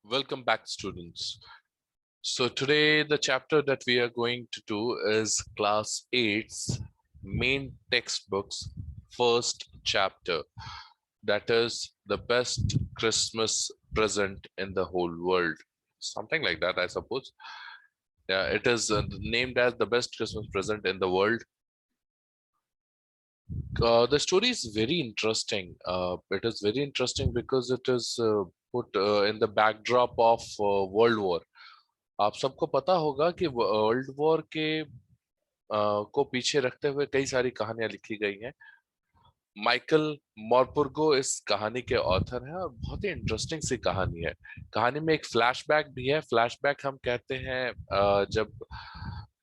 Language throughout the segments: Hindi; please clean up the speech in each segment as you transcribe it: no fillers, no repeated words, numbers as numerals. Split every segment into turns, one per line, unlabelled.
Welcome back, students. So today the chapter that we are going to do is class 8's main textbook's first chapter. That is the best Christmas present in the whole world. Something like that, I suppose. Yeah, it is named as the best Christmas present in the world. The story is very interesting. It is very interesting because it is put in the backdrop of World War. आप सबको पता होगा कि वर्ल्ड वॉर के को पीछे रखते हुए कई सारी कहानियां लिखी गई हैं। माइकल मॉरपुर्गो इस कहानी के ऑथर हैं और बहुत ही इंटरेस्टिंग सी कहानी है। कहानी में एक फ्लैशबैक भी है। फ्लैशबैक हम कहते हैं जब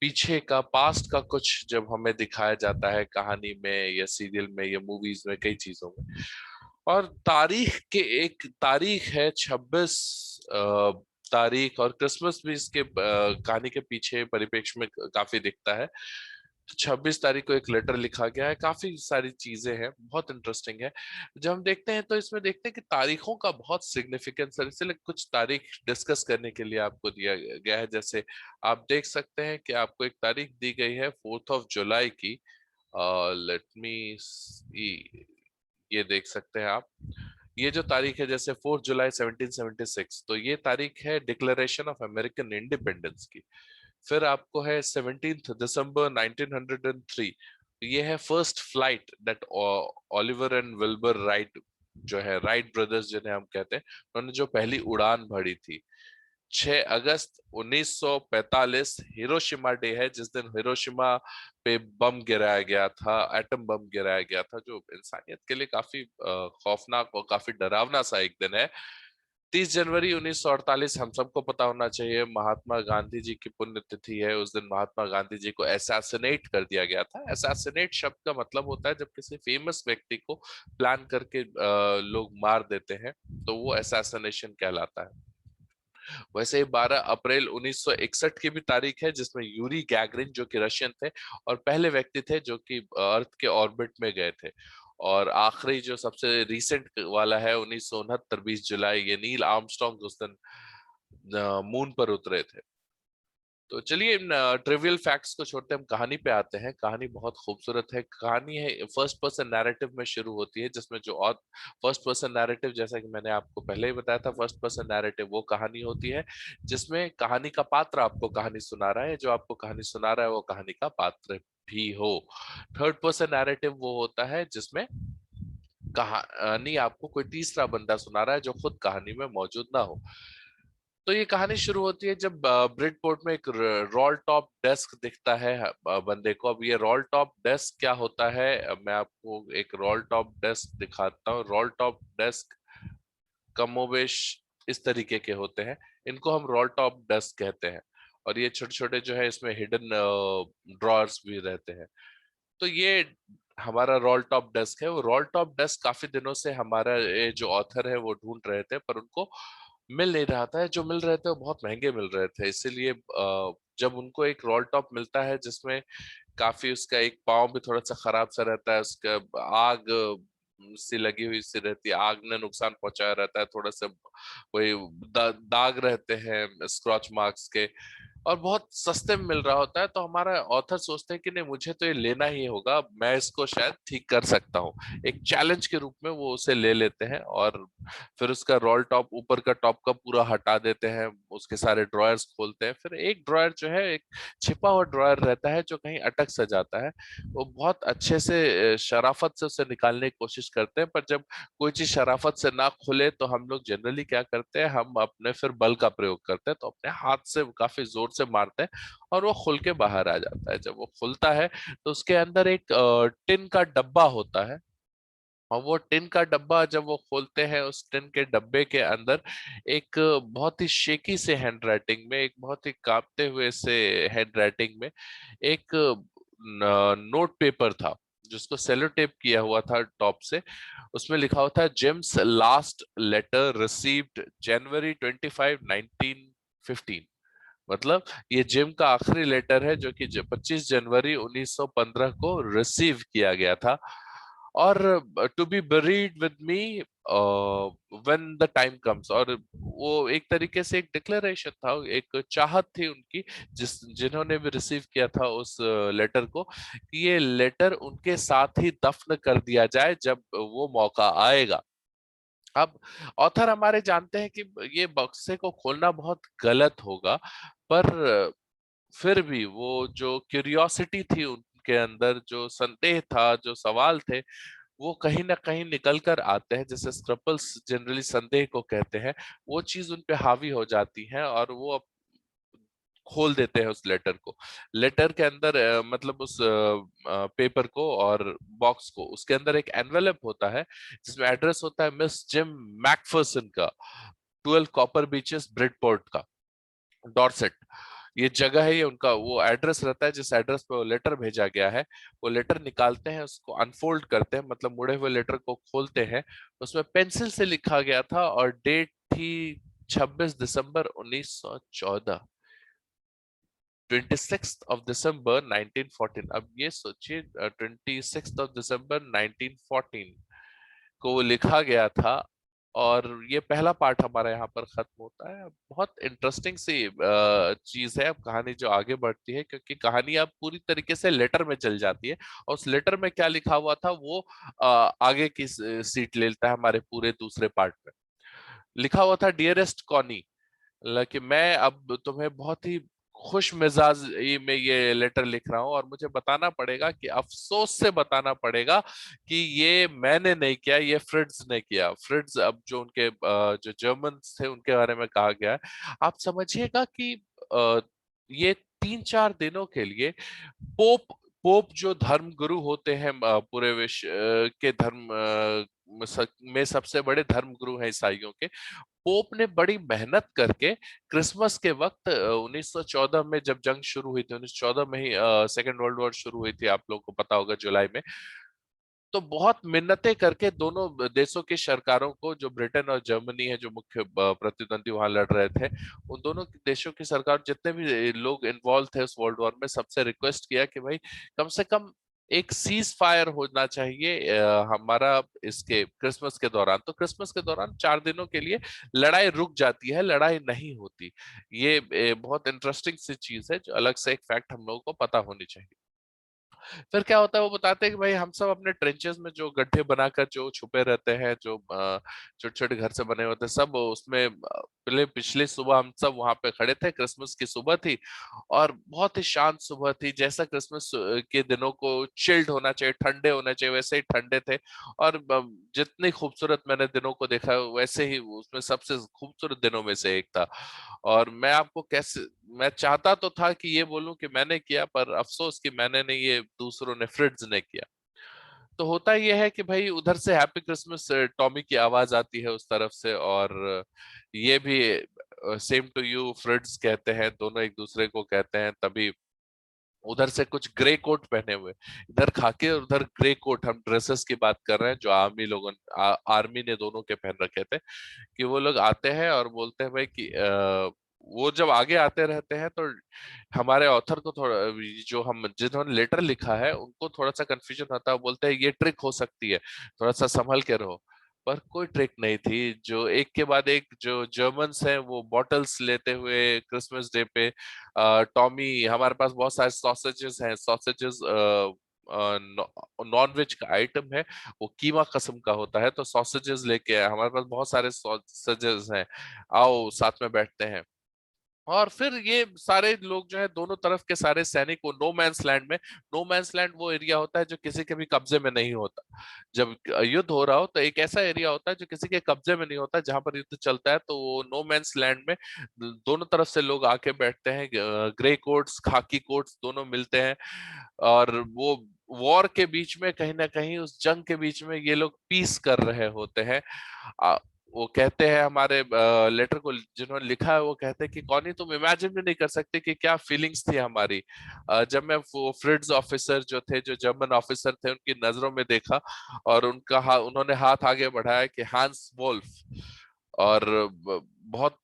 पीछे का पास्ट का कुछ जब हमें दिखाया जाता है कहानी में या सीरियल में या मूवीज में कई चीजों में। और तारीख के एक तारीख है 26 तारीख और क्रिसमस भी इसके कहानी के पीछे परिप्रेक्ष्य में काफी दिखता है। 26 तारीख को एक लेटर लिखा गया है। काफी सारी चीजें हैं, बहुत इंटरेस्टिंग है। जब हम देखते हैं तो इसमें देखते हैं कि तारीखों का बहुत सिग्निफिकेंस है, इसलिए कुछ तारीख डिस्कस करने के लिए आपको दिया गया है। जैसे आप देख सकते हैं कि आपको एक तारीख दी गई है 4 जुलाई की। लेट मी ये देख सकते हैं आप। ये जो तारीख है जैसे 4 जुलाई 1776, तो ये तारीख है डिक्लेरेशन ऑफ अमेरिकन इंडिपेंडेंस की। फिर आपको है 17 दिसंबर 1903, ये है first flight that Oliver and Wilbur right, जो है राइट ब्रदर्स जिन्हें हम कहते हैं, उन्होंने जो पहली उड़ान भरी थी। 6 अगस्त 1945 हिरोशिमा डे है, जिस दिन हिरोशिमा पे बम गिराया गया था, एटम बम गिराया गया था, जो इंसानियत के लिए काफी खौफनाक और काफी डरावना सा एक दिन है। 30 जनवरी 1948 हम सबको पता होना चाहिए, महात्मा गांधी जी की पुण्यतिथि है। उस दिन महात्मा गांधी जी को असैसिनेट कर दिया गया था। असैसिनेट शब्द का मतलब होता है जब किसी फेमस व्यक्ति को प्लान करके लोग मार देते हैं, तो वो असैसिनेशन कहलाता है। वैसे ही 12 अप्रैल 1961 की भी तारीख है, जिसमें यूरी गैगरिन जो कि रशियन थे और पहले व्यक्ति थे जो कि अर्थ के ऑर्बिट में गए थे। और आखिरी जो सबसे रीसेंट वाला है 1969 20 जुलाई, ये नील आर्मस्ट्रॉन्ग उस दिन मून पर उतरे थे। तो चलिए इन ट्रिवियल फैक्ट्स को छोड़ते हम कहानी पे आते हैं। कहानी बहुत खूबसूरत है। कहानी है फर्स्ट पर्सन नैरेटिव में शुरू होती है, जिसमें जो और फर्स्ट पर्सन नैरेटिव, जैसा कि मैंने आपको पहले ही बताया था, फर्स्ट पर्सन नैरेटिव वो कहानी होती है जिसमें कहानी का पात्र आपको कहानी सुना रहा है, जो आपको कहानी सुना रहा है वो कहानी का पात्र भी हो। थर्ड पर्सन नैरेटिव वो होता है जिसमें कहानी आपको कोई तीसरा बंदा सुना रहा है जो खुद कहानी में मौजूद ना हो। तो ये कहानी शुरू होती है जब ब्रिडपोर्ट में एक रोल टॉप डेस्क दिखता है बंदे को। अब ये रोल टॉप डेस्क क्या होता है, मैं आपको एक रोल टॉप डेस्क दिखाता हूँ। रोल टॉप डेस्क कमोबेश इस तरीके के होते हैं। इनको हम रोल टॉप डेस्क कहते हैं। और ये छोटे छोटे जो है इसमें हिडन ड्रॉर्स भी रहते हैं। तो ये हमारा रोल टॉप डेस्क है। वो रोल टॉप डेस्क काफी दिनों से हमारा ये जो ऑथर है वो ढूंढ रहे थे, पर उनको मिल नहीं रहा था। जो मिल रहे थे वो बहुत महंगे मिल रहे थे, इसीलिए जब उनको एक रोल टॉप मिलता है जिसमें काफी उसका एक पाँव भी थोड़ा सा खराब सा रहता है, उसका आग सी लगी हुई सी रहती है, आग ने नुकसान पहुंचाया रहता है, थोड़ा सा वही दाग रहते हैं स्क्रॉच मार्क्स के, और बहुत सस्ते में मिल रहा होता है। तो हमारा ऑथर सोचते हैं कि नहीं, मुझे तो ये लेना ही होगा, मैं इसको शायद ठीक कर सकता हूँ। एक चैलेंज के रूप में वो उसे ले लेते हैं और फिर उसका रोल टॉप ऊपर का टॉप का पूरा हटा देते हैं, उसके सारे ड्रॉयर्स खोलते हैं। फिर एक ड्रॉयर जो है, एक छिपा हुआ ड्रॉयर रहता है जो कहीं अटक सा जाता है। वो बहुत अच्छे से शराफत से उसे निकालने की कोशिश करते हैं, पर जब कोई चीज शराफत से ना खुले तो हम लोग जनरली क्या करते हैं, हम अपने फिर बल का प्रयोग करते हैं, तो अपने हाथ से काफी जोर से मारते हैं और वो खुल के बाहर आ जाता है। जब वो खुलता है तो उसके अंदर एक टिन का डब्बा होता है। और वो टिन का डब्बा जब वो खोलते हैं, उस टिन के डब्बे के अंदर एक बहुत ही शेकी से हैंड राइटिंग में, एक बहुत ही कांपते हुए से हैंड राइटिंग में एक नोट पेपर था, जिसको सेलो टेप किया हुआ था टॉप से। उसमें लिखा हुआ था, James last letter received January 25 1915। मतलब ये जिम का आखिरी लेटर है जो कि 25 जनवरी 1915 को रिसीव किया गया था। और to be buried with me when the time comes. और वो एक तरीके से एक डिक्लेरेशन था, एक चाहत थी उनकी, जिन्होंने भी रिसीव किया था उस लेटर को, कि ये लेटर उनके साथ ही दफन कर दिया जाए जब वो मौका आएगा। अब ऑथर हमारे जानते हैं कि ये बक्से को खोलना बहुत गलत होगा, पर फिर भी वो जो क्यूरियोसिटी थी उनके अंदर, जो संदेह था, जो सवाल थे, वो कहीं ना कहीं निकल कर आते हैं। जैसे स्क्रपल्स जनरली संदेह को कहते हैं, वो चीज उन पे हावी हो जाती है और वो खोल देते हैं उस लेटर को। लेटर के अंदर मतलब उस पेपर को और बॉक्स को, उसके अंदर एक एनवेलप होता है जिसमें एड्रेस होता है मिस जिम मैकफर्सन का, 12 कॉपर बीचेस ब्रिडपोर्ट का, डॉर्सेट ये जगह है, ये उनका वो एड्रेस रहता है जिस एड्रेस पे वो लेटर भेजा गया है। वो लेटर निकालते हैं, उसको अनफोल्ड करते हैं, मतलब मुड़े हुए लेटर को खोलते हैं। उसमें पेंसिल से लिखा गया था और डेट थी 26 दिसंबर 1914, 26 ऑफ दिसंबर 1914। अब ये सोचिए, 26 ऑफ दिसंबर 1914 को वो लिखा गया था। और ये पहला पार्ट हमारा यहाँ पर खत्म होता है। बहुत इंटरेस्टिंग सी चीज है अब कहानी जो आगे बढ़ती है, क्योंकि कहानी अब पूरी तरीके से लेटर में चल जाती है, और उस लेटर में क्या लिखा हुआ था वो आगे की सीट ले लेता है हमारे पूरे दूसरे पार्ट में। लिखा हुआ था, डियरेस्ट कॉनी, कि मैं अब तुम्हें बहुत ही खुश मिजाज में ये लेटर लिख रहा हूं, और मुझे बताना पड़ेगा, कि अफसोस से बताना पड़ेगा कि ये मैंने नहीं किया, ये फ्रिट्ज ने किया। फ्रिट्ज, अब जो उनके जो जर्मन थे उनके बारे में कहा गया है। आप समझिएगा कि अ, ये 3-4 दिनों के लिए पोप पोप जो धर्म गुरु होते हैं पूरे विश्व के धर्म में सबसे बड़े धर्म गुरु हैं ईसाइयों के, पोप ने बड़ी मेहनत करके क्रिसमस के वक्त 1914 में जब जंग शुरू हुई थी, 1914 में ही सेकेंड वर्ल्ड वॉर शुरू हुई थी, आप लोगों को पता होगा, जुलाई में। तो बहुत मिन्नतें करके दोनों देशों की सरकारों को, जो ब्रिटेन और जर्मनी है जो मुख्य प्रतिद्वंदी वहां लड़ रहे थे, उन दोनों देशों की सरकार, जितने भी लोग इन्वॉल्व थे उस वर्ल्ड वॉर में, सबसे रिक्वेस्ट किया कि भाई कम से कम एक सीज फायर होना चाहिए हमारा इसके क्रिसमस के दौरान। तो क्रिसमस के दौरान 4 दिनों के लिए लड़ाई रुक जाती है, लड़ाई नहीं होती। ये बहुत इंटरेस्टिंग सी चीज है, जो अलग से एक फैक्ट हम लोगों को पता होनी चाहिए। फिर क्या होता है, वो बताते हैं कि भाई हम सब अपने ट्रेंचेस में जो गड्ढे बनाकर जो छुपे रहते हैं, जो छोटे छोटे घर से बने होते हैं, सब उसमें पहले पिछली सुबह हम सब वहां पे खड़े थे, क्रिसमस की सुबह थी, और बहुत ही शांत सुबह थी, जैसा क्रिसमस के दिनों को चिल्ड होना चाहिए, ठंडे होना चाहिए, वैसे ही ठंडे थे। और जितनी खूबसूरत मैंने दिनों को देखा है, वैसे ही उसमें सबसे खूबसूरत दिनों में से एक था। और मैं आपको कैसे, मैं चाहता तो था कि ये बोलूं कि मैंने किया, पर अफसोस कि मैंने नहीं, ये दूसरों ने, फ्रिट्ज ने किया। तो होता यह है कि भाई उधर से हैप्पी क्रिसमस टॉमी की आवाज आती है उस तरफ से, और ये भी सेम टू यू फ्रिट्ज कहते हैं, दोनों एक दूसरे को कहते हैं। तभी उधर से कुछ ग्रे कोट पहने हुए, इधर खाकी और उधर ग्रे कोट, हम ड्रेसेस की बात कर रहे हैं जो आर्मी लोगों, आर्मी ने दोनों के पहन रखे थे, कि वो लोग आते हैं और बोलते हैं भाई कि वो जब आगे आते रहते हैं तो हमारे ऑथर को थोड़ा, जो हम जिन्होंने लेटर लिखा है उनको थोड़ा सा कंफ्यूजन होता है। बोलते हैं ये ट्रिक हो सकती है, थोड़ा सा संभल के रहो। पर कोई ट्रिक नहीं थी। जो एक के बाद एक जो जर्मन्स हैं वो बॉटल्स लेते हुए क्रिसमस डे पे, टॉमी, हमारे पास बहुत सारे सॉसेजेस हैं, सॉसेजेस नॉन वेज का आइटम है, वो कीमा कस्म का होता है, तो सॉसेजेस लेके आए, हमारे पास बहुत सारे सॉसेजेस हैं, आओ साथ में बैठते हैं। और फिर ये सारे लोग जो है, दोनों तरफ के सारे सैनिक, वो नो मैंस लैंड में, नो मैंस लैंड वो एरिया होता है जो किसी के भी कब्जे में नहीं होता। जब युद्ध हो रहा हो तो एक ऐसा एरिया होता है जो किसी के कब्जे में नहीं होता, जहां पर युद्ध चलता है, तो वो नो मैंस लैंड में दोनों तरफ से लोग आके बैठते हैं, ग्रे कोट्स, खाकी कोट्स दोनों मिलते हैं। और वो वॉर के बीच में, कहीं ना कहीं उस जंग के बीच में, ये लोग पीस कर रहे होते हैं। वो कहते हैं, हमारे लेटर को जिन्होंने लिखा है वो कहते हैं कि कौनी, तुम इमेजिन भी नहीं कर सकते कि क्या फीलिंग्स थी हमारी जब मैं वो फ्रिट्ज ऑफिसर जो थे, जो जर्मन ऑफिसर थे, उनकी नजरों में देखा, और उन्होंने हाथ आगे बढ़ाया कि हांस वोल्फ। और बहुत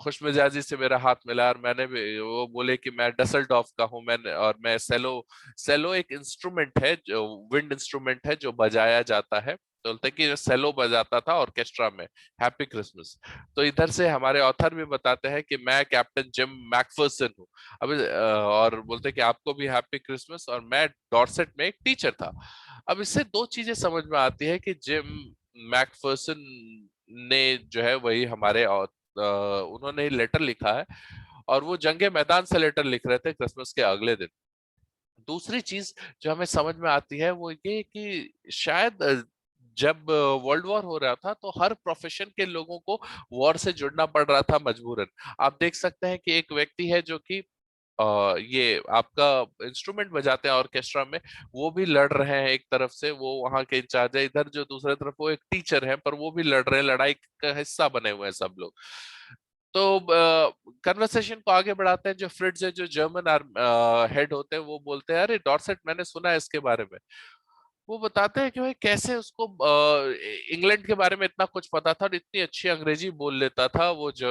खुशमिजाजी से मेरा हाथ मिला और मैंने भी, वो बोले कि मैं डसलडॉर्फ का हूँ, मैंने, और मैं सेलो, सेलो एक इंस्ट्रूमेंट है, जो विंड इंस्ट्रूमेंट है जो बजाया जाता है, तो बोलते हैं कि सेलो बजाता था ऑर्केस्ट्रा में, हैप्पी क्रिसमस। तो इधर से हमारे ऑथर भी बताते हैं कि मैं कैप्टन जिम मैकफर्सन हूँ। अब और बोलते हैं कि आपको भी हैप्पी क्रिसमस, और मैं डॉर्सेट में एक टीचर था। अब इससे दो चीजें समझ में आती है कि जिम मैकफर्सन ने जो है वही हमारे उन्होंने ही लेटर लिखा है, और वो जंगे मैदान से लेटर लिख रहे थे क्रिसमस के अगले दिन। दूसरी चीज जो हमें समझ में आती है वो ये कि शायद जब वर्ल्ड वॉर हो रहा था तो हर प्रोफेशन के लोगों को वॉर से जुड़ना पड़ रहा था मजबूरन। आप देख सकते हैं कि एक व्यक्ति है जो कि ये आपका इंस्ट्रूमेंट बजाते हैं ऑर्केस्ट्रा में, वो भी लड़ रहे हैं, एक तरफ से वो वहां के इंचार्ज है, इधर जो दूसरे तरफ वो एक टीचर है, पर वो भी लड़ रहे हैं, लड़ाई का हिस्सा बने हुए हैं सब लोग। तो कन्वर्सेशन को आगे बढ़ाते हैं, जो फ्रिट्ज है, जो जर्मन हेड होते हैं, वो बोलते हैं अरे डॉर्सेट, मैंने सुना है इसके बारे में। वो बताते हैं कि भाई कैसे उसको इंग्लैंड के बारे में इतना कुछ पता था और इतनी अच्छी अंग्रेजी बोल लेता था वो जो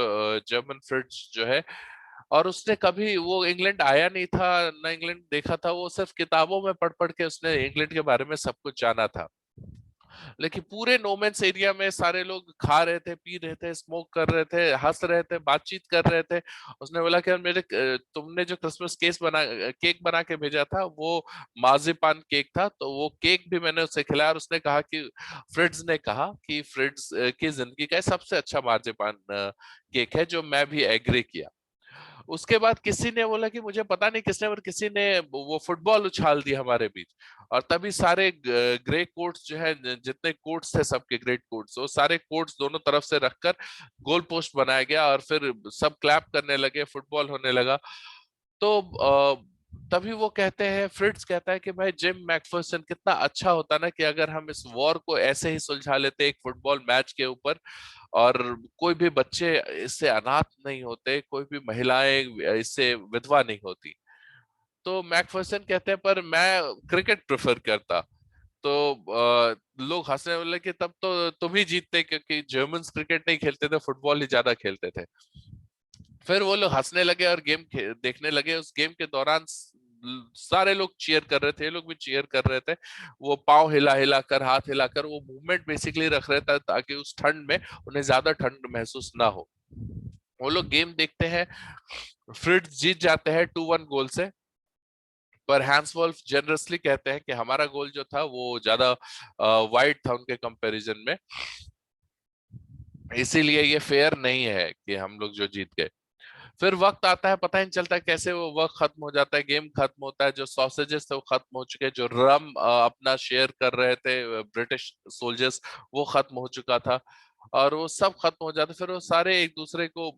जर्मन फ्रिट्ज जो है, और उसने कभी वो इंग्लैंड आया नहीं था, ना इंग्लैंड देखा था, वो सिर्फ किताबों में पढ़ पढ़ के उसने इंग्लैंड के बारे में सब कुछ जाना था। लेकिन पूरे नोमेंस एरिया में सारे लोग खा रहे थे, पी रहे थे, स्मोक कर रहे थे, हंस रहे थे, बातचीत कर रहे थे। उसने बोला कि यार मेरे तुमने जो क्रिसमस केक बना के भेजा था वो मार्जिपान केक था, तो वो केक भी मैंने उसे खिलाया, और उसने कहा कि फ्रिट्ज ने कहा कि फ्रिट्ज की जिंदगी का सबसे अच्छा मार्जिपान केक है, जो मैं भी एग्री किया। उसके बाद किसी ने बोला कि मुझे पता नहीं किसने, पर किसी ने वो फुटबॉल उछाल दी हमारे बीच, और तभी सारे ग्रे कोट्स जो है, जितने कोट्स थे सबके ग्रेट कोट्स, वो सारे कोट्स दोनों तरफ से रखकर गोल पोस्ट बनाया गया, और फिर सब क्लैप करने लगे, फुटबॉल होने लगा। तो तभी वो कहते हैं, फ्रिट्ज कहता है कि भाई जिम मैकफर्सन कितना अच्छा होता ना कि अगर हम इस वॉर को ऐसे ही सुलझा लेते एक फुटबॉल मैच के ऊपर, और कोई भी बच्चे इससे अनाथ नहीं होते, कोई भी महिलाएं इससे विधवा नहीं होती। तो मैकफर्सन कहते हैं पर मैं क्रिकेट प्रेफर करता। तो लोग हंसने बोले कि तब तो तुम ही जीतते, क्योंकि जर्मन्स क्रिकेट नहीं खेलते थे, फुटबॉल ही ज्यादा खेलते थे। फिर वो लोग हंसने लगे और गेम देखने लगे। उस गेम के दौरान सारे लोग चीयर कर रहे थे, ये लोग भी चीयर कर रहे थे। वो पाँव हिला हिला कर, हाथ हिलाकर वो मूवमेंट बेसिकली रख रहे थे, ताकि उस ठंड में उन्हें ज्यादा ठंड महसूस ना हो। वो लोग गेम देखते हैं, फ्रिट्ज जीत जाते हैं 2-1 गोल से। पर हैंस वॉल्फ जनरसली कहते हैं कि हमारा गोल जो था वो ज्यादा वाइड था उनके कंपैरिजन में, इसीलिए ये फेयर नहीं है कि हम लोग जो जीत गए। फिर वक्त आता है, पता ही नहीं चलता कैसे वो वक्त खत्म हो जाता है, गेम खत्म होता है, जो सॉसेजेस थे वो खत्म हो चुके हैं, जो रम अपना शेयर कर रहे थे ब्रिटिश सोल्जर्स, वो खत्म हो चुका था, और वो सब खत्म हो जाते। फिर वो सारे एक दूसरे को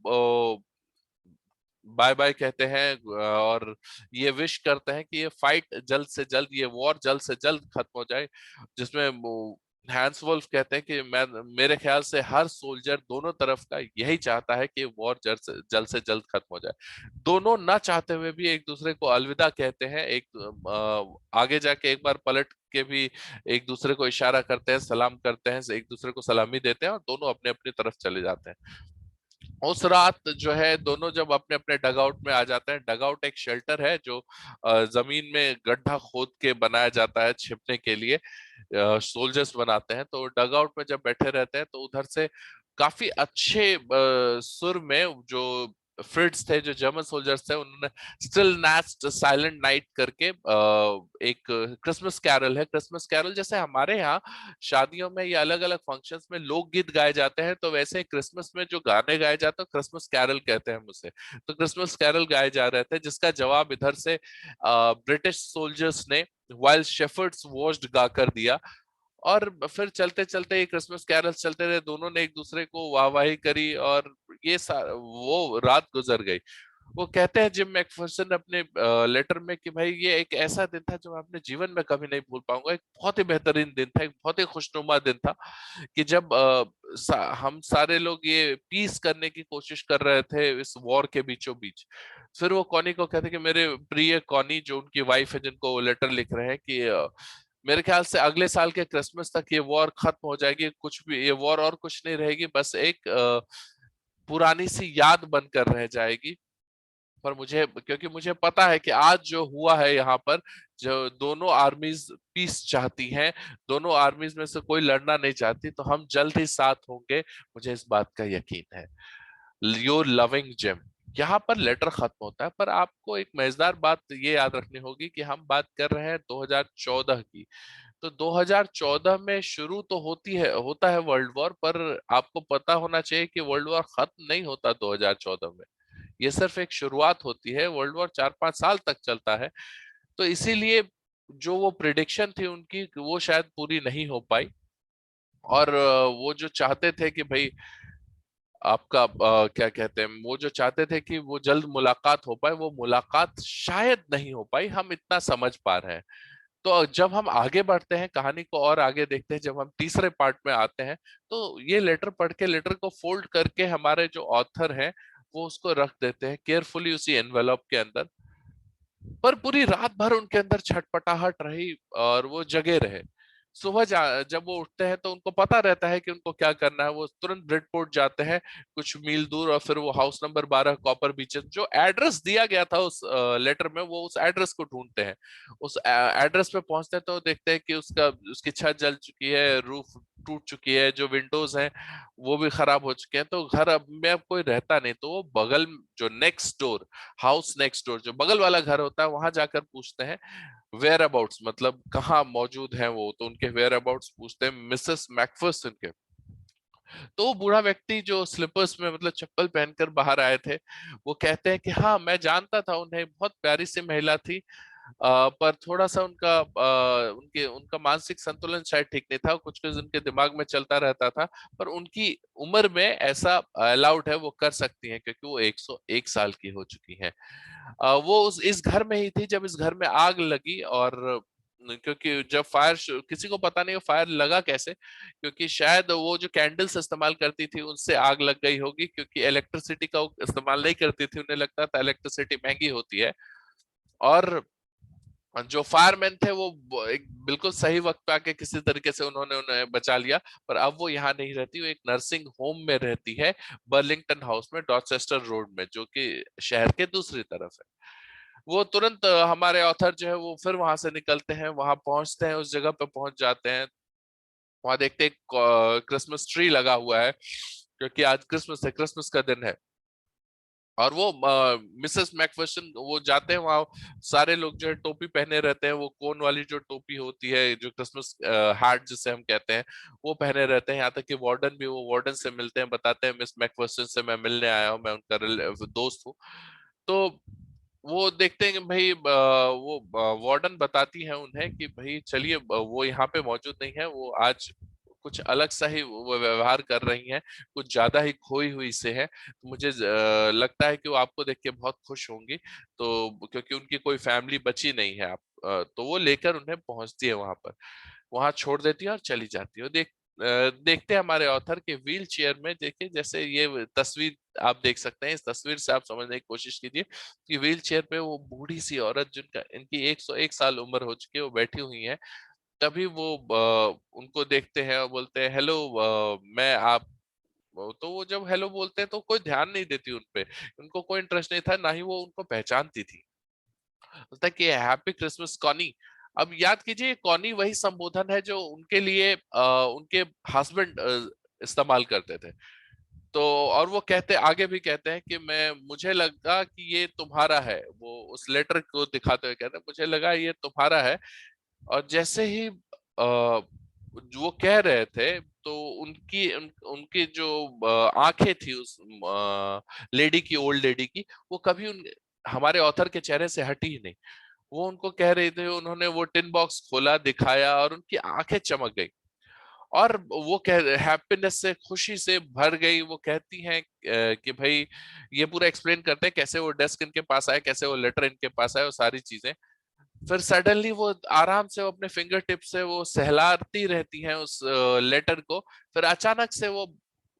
बाय बाय कहते हैं, और ये विश करते हैं कि ये फाइट जल्द से जल्द, ये वॉर जल्द से जल्द खत्म हो जाए, जिसमें हैंस वुल्फ कहते हैं कि मैं, मेरे ख्याल से हर सोल्जर दोनों तरफ का यही चाहता है कि वॉर जल्द से जल्द खत्म हो जाए। दोनों ना चाहते हुए भी एक दूसरे को अलविदा कहते हैं, एक आगे जाके एक बार पलट के भी एक दूसरे को इशारा करते हैं, सलाम करते हैं, एक दूसरे को सलामी देते हैं, और दोनों अपने अपनी तरफ चले जाते हैं। उस रात जो है दोनों जब अपने अपने डगआउट में आ जाते हैं, डगआउट एक शेल्टर है जो जमीन में गड्ढा खोद के बनाया जाता है छिपने के लिए, सोल्जर्स बनाते हैं। तो डगआउट में जब बैठे रहते हैं तो उधर से काफी अच्छे सुर में जो फ्रिट्स थे, जो जर्मन सोल्जर्स थे, उन्होंने स्टिल नास्ट साइलेंट नाइट करके एक क्रिसमस कैरल है। क्रिसमस कैरल जैसे हमारे यहाँ शादियों में या अलग अलग फंक्शंस में लोकगीत गाए जाते हैं, तो वैसे क्रिसमस में जो गाने गाए जाते हैं क्रिसमस कैरल कहते हैं हम उसे। तो क्रिसमस कैरल गाए जा रहे थे, जिसका जवाब इधर से ब्रिटिश सोल्जर्स ने वाइल्ड शेफर्ड्स वॉच्ड गाकर दिया। और फिर चलते चलते ये क्रिसमस कैरल्स चलते रहे, दोनों ने एक दूसरे को वाहवाही करी, और वो रात गुजर गई। वो कहते हैं जिम मैकफर्सन अपने लेटर में कि भाई ये एक ऐसा दिन था जो मैं अपने जीवन में कभी नहीं भूल पाऊंगा, एक बहुत ही बेहतरीन दिन था, एक बहुत ही खुशनुमा दिन था, कि जब हम सारे लोग ये पीस करने की कोशिश कर रहे थे इस वॉर के बीचों बीच। फिर वो कॉनी को कहते हैं कि मेरे प्रिय कॉनी, जो उनकी वाइफ है, जिनको वो लेटर लिख रहे हैं, कि मेरे ख्याल से अगले साल के क्रिसमस तक ये वॉर खत्म हो जाएगी, कुछ भी ये वॉर और कुछ नहीं रहेगी, बस एक पुरानी सी याद बनकर रह जाएगी। पर मुझे, क्योंकि मुझे पता है कि आज जो हुआ है यहाँ पर, जो दोनों आर्मीज पीस चाहती हैं, दोनों आर्मीज में से कोई लड़ना नहीं चाहती, तो हम जल्द ही साथ होंगे, मुझे इस बात का यकीन है। Your loving gym. यहाँ पर लेटर खत्म होता है, पर आपको एक मजेदार बात ये याद रखनी होगी कि हम बात कर रहे हैं 2014 की। तो 2014 में शुरू तो होता है वर्ल्ड वॉर, पर आपको पता होना चाहिए कि वर्ल्ड वॉर खत्म नहीं होता 2014 में। ये सिर्फ एक शुरुआत होती है, वर्ल्ड वॉर 4-5 साल तक चलता है। तो इसीलिए जो वो प्रिडिक्शन थी उनकी, वो शायद पूरी नहीं हो पाई। और वो जो चाहते थे कि भाई आपका क्या कहते हैं, वो जो चाहते थे कि वो जल्द मुलाकात हो पाए, वो मुलाकात शायद नहीं हो पाई, हम इतना समझ पा रहे हैं। तो जब हम आगे बढ़ते हैं, कहानी को और आगे देखते हैं, जब हम तीसरे पार्ट में आते हैं, तो ये लेटर पढ़ के, लेटर को फोल्ड करके हमारे जो ऑथर हैं वो उसको रख देते हैं केयरफुली उसी एनवेलप के अंदर। पर पूरी रात भर उनके अंदर छटपटाहट रही और वो जगे रहे। सुबह जब वो उठते हैं तो उनको पता रहता है कि उनको क्या करना है। वो तुरंत ब्रेडपोर्ट जाते हैं कुछ मील दूर, और फिर वो हाउस नंबर 12 कॉपर बीच, जो एड्रेस दिया गया था उस लेटर में, वो उस एड्रेस को ढूंढते हैं। उस एड्रेस पे पहुंचते हैं तो देखते हैं कि उसकी छत जल चुकी है, रूफ टूट चुकी है, जो विंडोज हैं वो भी खराब हो चुके हैं। तो घर अब में अब कोई रहता नहीं, तो वो बगल, जो next door, house next door, जो बगल वाला घर होता है, वहां जाकर पूछते हैं वेयर अबाउट्स, मतलब कहाँ मौजूद है वो। तो उनके वेयर अबाउट्स पूछते हैं मिसेस मैकफर्सन के। तो वो बूढ़ा व्यक्ति जो स्लीपर्स में, मतलब चप्पल पहनकर बाहर आए थे, वो कहते हैं कि हाँ मैं जानता था उन्हें, बहुत प्यारी सी महिला थी, पर थोड़ा सा उनका मानसिक संतुलन शायद ठीक नहीं था, कुछ कुछ उनके दिमाग में चलता रहता था। पर उनकी उम्र में ऐसा अलाउड है, वो कर सकती हैं, क्योंकि वो 101 साल की हो चुकी हैं। वो इस घर में ही थी जब इस घर में आग लगी। और क्योंकि जब फायर, किसी को पता नहीं फायर लगा कैसे, क्योंकि शायद वो जो कैंडल्स इस्तेमाल करती थी उनसे आग लग गई होगी, क्योंकि इलेक्ट्रिसिटी का वो इस्तेमाल नहीं करती थी, उन्हें लगता था इलेक्ट्रिसिटी महंगी होती है। और जो फायरमैन थे वो एक बिल्कुल सही वक्त पे आके किसी तरीके से उन्होंने उन्हें बचा लिया। पर अब वो यहाँ नहीं रहती, वो एक नर्सिंग होम में रहती है, बर्लिंगटन हाउस में, डॉर्चेस्टर रोड में, जो कि शहर के दूसरी तरफ है। वो तुरंत हमारे ऑथर जो है वो फिर वहां से निकलते हैं, वहां पहुंचते हैं, उस जगह पे पहुंच जाते हैं। वहां देखते हैं क्रिसमस ट्री लगा हुआ है, क्योंकि आज क्रिसमस है, क्रिसमस का दिन है। और वो मिसेस मैकफर्सन वो जाते हैं वहां, सारे लोग जो है टोपी पहने रहते हैं, वो कोन वाली जो टोपी होती है, जो क्रिसमस हैट जिसे हम कहते हैं, वो पहने रहते हैं। यहाँ तक कि वार्डन भी, वो वार्डन से मिलते हैं, बताते हैं मिस मैकफर्सन से मैं मिलने आया हूँ, मैं उनका दोस्त हूँ। तो वो देखते हैं कि भाई वो वार्डन बताती है उन्हें कि भाई चलिए, वो यहाँ पे मौजूद नहीं है, वो आज कुछ अलग सा ही वो व्यवहार कर रही हैं, कुछ ज्यादा ही खोई हुई से है। तो मुझे लगता है कि वो आपको देख के बहुत खुश होंगी, तो क्योंकि उनकी कोई फैमिली बची नहीं है। तो वो लेकर उन्हें पहुंचती है वहां पर, वहां छोड़ देती है और चली जाती है। देखते हैं हमारे ऑथर के व्हील चेयर में, देखिए जैसे ये तस्वीर आप देख सकते हैं, इस तस्वीर से आप समझने की कोशिश कीजिए कि व्हील चेयर पे वो बूढ़ी सी औरत, जिनका इनकी 101 साल उम्र हो चुकी है, वो बैठी हुई है। तभी वो उनको देखते हैं और बोलते हैं हेलो, मैं आप। तो वो जब हेलो बोलते हैं तो कोई ध्यान नहीं देती उन पे, उनको कोई इंटरेस्ट नहीं था, ना ही वो उनको पहचानती थी। बोलता है कि हैप्पी क्रिसमस कॉनी। अब याद कीजिए, कॉनी वही संबोधन है जो उनके लिए उनके हस्बैंड इस्तेमाल करते थे। तो और वो कहते, आगे भी कहते हैं कि मैं, मुझे लगा कि ये तुम्हारा है, वो उस लेटर को दिखाते हुए कहते हैं मुझे लगा ये तुम्हारा है। और जैसे ही जो वो कह रहे थे, तो उनकी जो आंखें थी उस लेडी की, ओल्ड लेडी की, वो कभी उन हमारे ऑथर के चेहरे से हटी ही नहीं। वो उनको कह रहे थे, उन्होंने वो टिन बॉक्स खोला, दिखाया, और उनकी आंखें चमक गई, और वो कह हैप्पीनेस से, खुशी से भर गई। वो कहती हैं कि भाई, ये पूरा एक्सप्लेन करते हैं कैसे वो डेस्क इनके पास आया, कैसे वो लेटर इनके पास आया, वो सारी चीजें। फिर सडनली वो आराम से वो अपने फिंगर टिप से वो सहलाती रहती हैं उस लेटर को। फिर अचानक से वो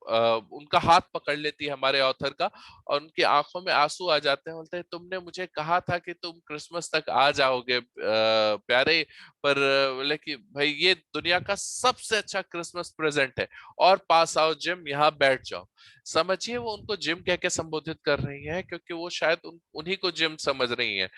उनका हाथ पकड़ लेती है हमारे ऑथर का, और उनकी आंखों में आंसू आ जाते हैं। बोलते हैं तुमने मुझे कहा था कि तुम क्रिसमस तक आ जाओगे प्यारे, पर बोले कि भाई ये दुनिया का सबसे अच्छा क्रिसमस प्रेजेंट है, और पास आओ जिम, यहाँ बैठ जाओ। समझिए वो उनको जिम कह के संबोधित कर रही है, क्योंकि वो शायद उन्हीं को जिम समझ रही है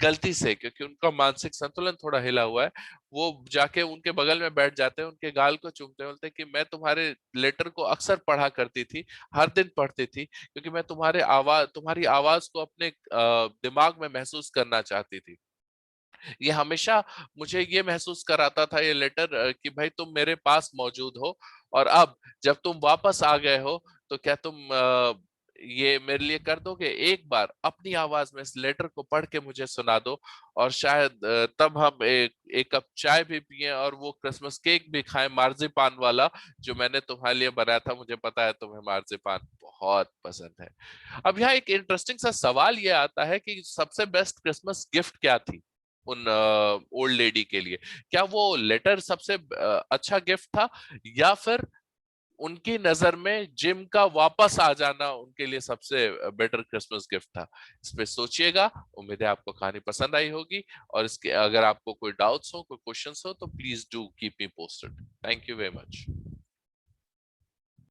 गलती से, क्योंकि उनका मानसिक संतुलन थोड़ा हिला हुआ है। वो जाके उनके बगल में बैठ जाते हैं, उनके गाल को चूमते हैं, बोलते हैं कि मैं तुम्हारे लेटर को अक्सर पढ़ा करती थी, हर दिन पढ़ती थी, क्योंकि मैं तुम्हारी आवाज को अपने दिमाग में महसूस करना चाहती थी। ये हमेशा मुझे ये महसूस कराता था ये लेटर, कि भाई तुम मेरे पास मौजूद हो, और अब जब तुम वापस आ गए हो तो क्या तुम ये मेरे लिए कर दोगे, एक बार अपनी आवाज में इस लेटर को पढ़ के मुझे सुना दो, और शायद तब हम एक कप चाय भी पिए, और वो क्रिसमस केक भी खाएं मार्जिपान वाला, जो मैंने तुम्हारे लिए बनाया था। मुझे पता है तुम्हें मार्जिपान बहुत पसंद है। अब यहाँ एक इंटरेस्टिंग सा सवाल ये आता है कि सबसे बेस्ट क्रिसमस गिफ्ट क्या थी उन ओल्ड लेडी के लिए? क्या वो लेटर सबसे अच्छा गिफ्ट था, या फिर उनकी नजर में जिम का वापस आ जाना उनके लिए सबसे बेटर क्रिसमस गिफ्ट था? इस पे सोचिएगा। उम्मीद है आपको कहानी पसंद आई होगी, और इसके अगर आपको कोई डाउट्स हो, कोई क्वेश्चंस हो, तो please do keep me posted. Thank you very much.